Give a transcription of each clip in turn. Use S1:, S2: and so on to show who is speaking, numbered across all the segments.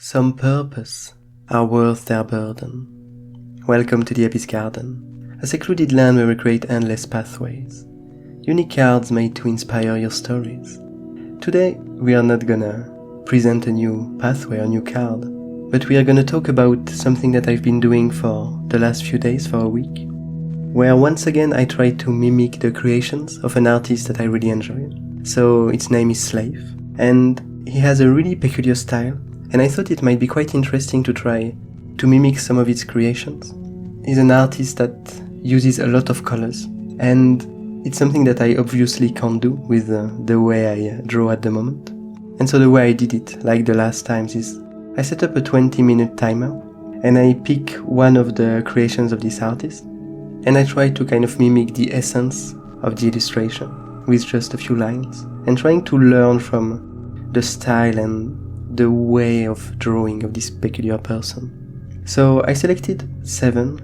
S1: Some purpose are worth their burden. Welcome to the Abyss Garden, a secluded land where we create endless pathways. Unique cards made to inspire your stories. Today, we are not gonna present a new pathway or new card, but we are gonna talk about something that I've been doing for the last few days, for a week, where once again I try to mimic the creations of an artist that I really enjoy. So its name is Sleyf, and he has a really peculiar style, and I thought it might be quite interesting to try to mimic some of its creations. He's an artist that uses a lot of colors, and it's something that I obviously can't do with the way I draw at the moment. And so the way I did it, like the last times, is I set up a 20-minute timer, and I pick one of the creations of this artist, and I try to kind of mimic the essence of the illustration with just a few lines, and trying to learn from the style and the way of drawing of this peculiar person. So I selected 7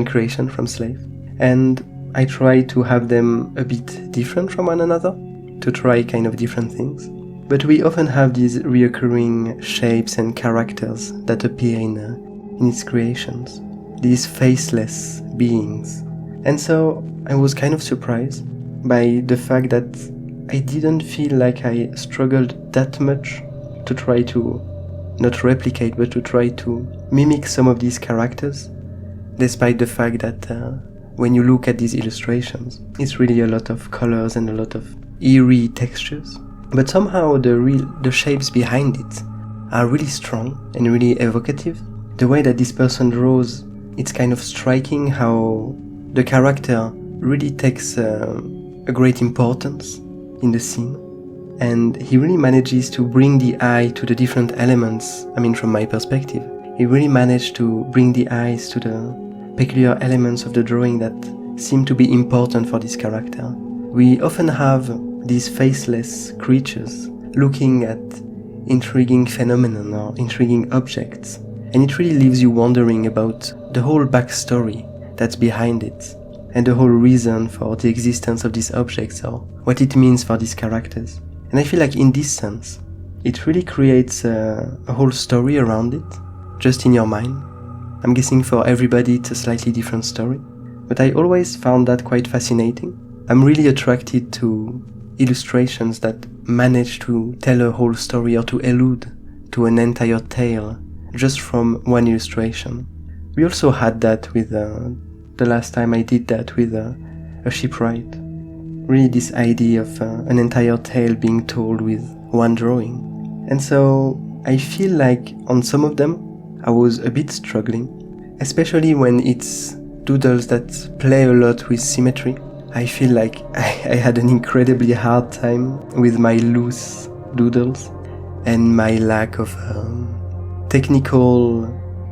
S1: creations from Sleyf, and I try to have them a bit different from one another, to try kind of different things. But we often have these reoccurring shapes and characters that appear in its creations, these faceless beings. And so I was kind of surprised by the fact that I didn't feel like I struggled that much to try to not replicate, but to try to mimic some of these characters, despite the fact that when you look at these illustrations, it's really a lot of colors and a lot of eerie textures. But somehow the shapes behind it are really strong and really evocative. The way that this person draws, it's kind of striking how the character really takes a great importance in the scene. And he really manages to bring the eye to the different elements. I mean, from my perspective, he really managed to bring the eyes to the peculiar elements of the drawing that seem to be important for this character. We often have these faceless creatures looking at intriguing phenomena or intriguing objects, and it really leaves you wondering about the whole backstory that's behind it, and the whole reason for the existence of these objects, or what it means for these characters. And I feel like in this sense, it really creates a whole story around it, just in your mind. I'm guessing for everybody it's a slightly different story, but I always found that quite fascinating. I'm really attracted to illustrations that manage to tell a whole story or to allude to an entire tale just from one illustration. We also had that with the last time I did that with a shipwright. Really this idea of an entire tale being told with one drawing. And so I feel like on some of them I was a bit struggling, especially when it's doodles that play a lot with symmetry. I feel like I had an incredibly hard time with my loose doodles and my lack of technical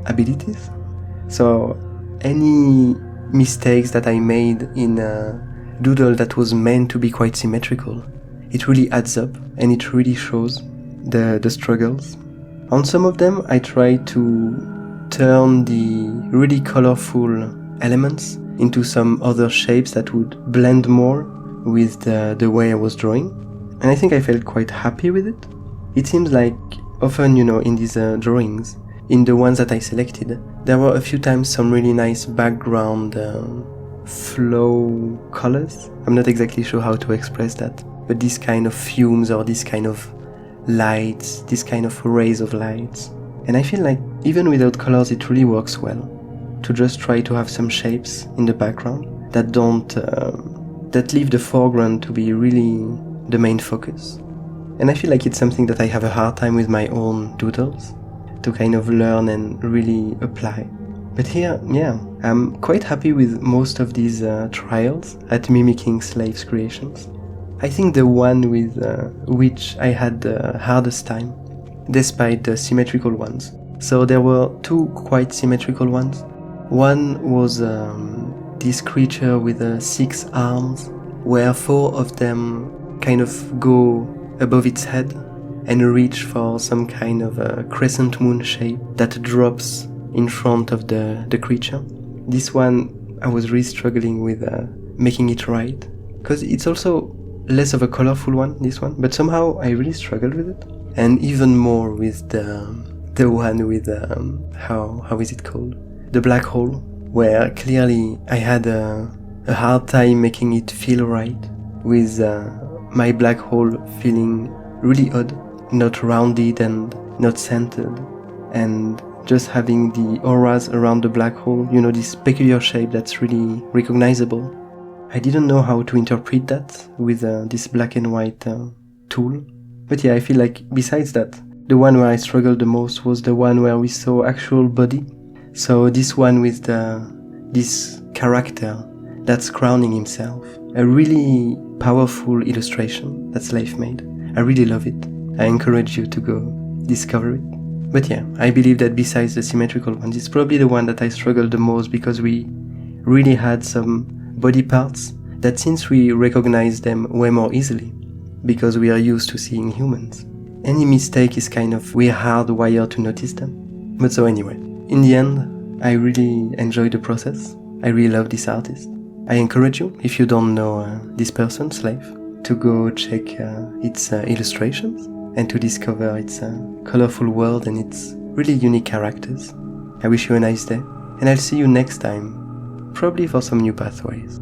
S1: abilities. So any mistakes that I made in a doodle that was meant to be quite symmetrical, it really adds up and it really shows the struggles. On some of them I tried to turn the really colorful elements into some other shapes that would blend more with the way I was drawing, and I think I felt quite happy with it. It seems like often, in these drawings, in the ones that I selected, there were a few times some really nice background flow colors. I'm not exactly sure how to express that, but this kind of fumes or this kind of lights, this kind of rays of lights. And I feel like even without colors it really works well to just try to have some shapes in the background that that leave the foreground to be really the main focus. And I feel like it's something that I have a hard time with my own doodles to kind of learn and really apply. But here, I'm quite happy with most of these trials at mimicking Sleyf's creations. I think the one with which I had the hardest time, despite the symmetrical ones. So there were 2 quite symmetrical ones. One was this creature with 6 arms, where 4 of them kind of go above its head and reach for some kind of a crescent moon shape that drops in front of the creature. This one I was really struggling with making it right, because it's also less of a colorful one, this one, but somehow I really struggled with it. and even more with the one with how is it called? The black hole, where clearly I had a hard time making it feel right, with my black hole feeling really odd, not rounded and not centered, and just having the auras around the black hole, you know, this peculiar shape that's really recognizable. I didn't know how to interpret that with this black and white tool. But yeah, I feel like besides that, the one where I struggled the most was the one where we saw actual body. So this one with this character that's crowning himself. A really powerful illustration that Sleyf made. I really love it. I encourage you to go discover it. But yeah, I believe that besides the symmetrical ones, it's probably the one that I struggled the most, because we really had some body parts that, since we recognize them way more easily, because we are used to seeing humans, any mistake is kind of, we're hardwired to notice them. But so anyway, in the end, I really enjoyed the process. I really love this artist. I encourage you, if you don't know this person, Sleyf, to go check its illustrations and to discover its colorful world and its really unique characters. I wish you a nice day, and I'll see you next time, probably for some new pathways.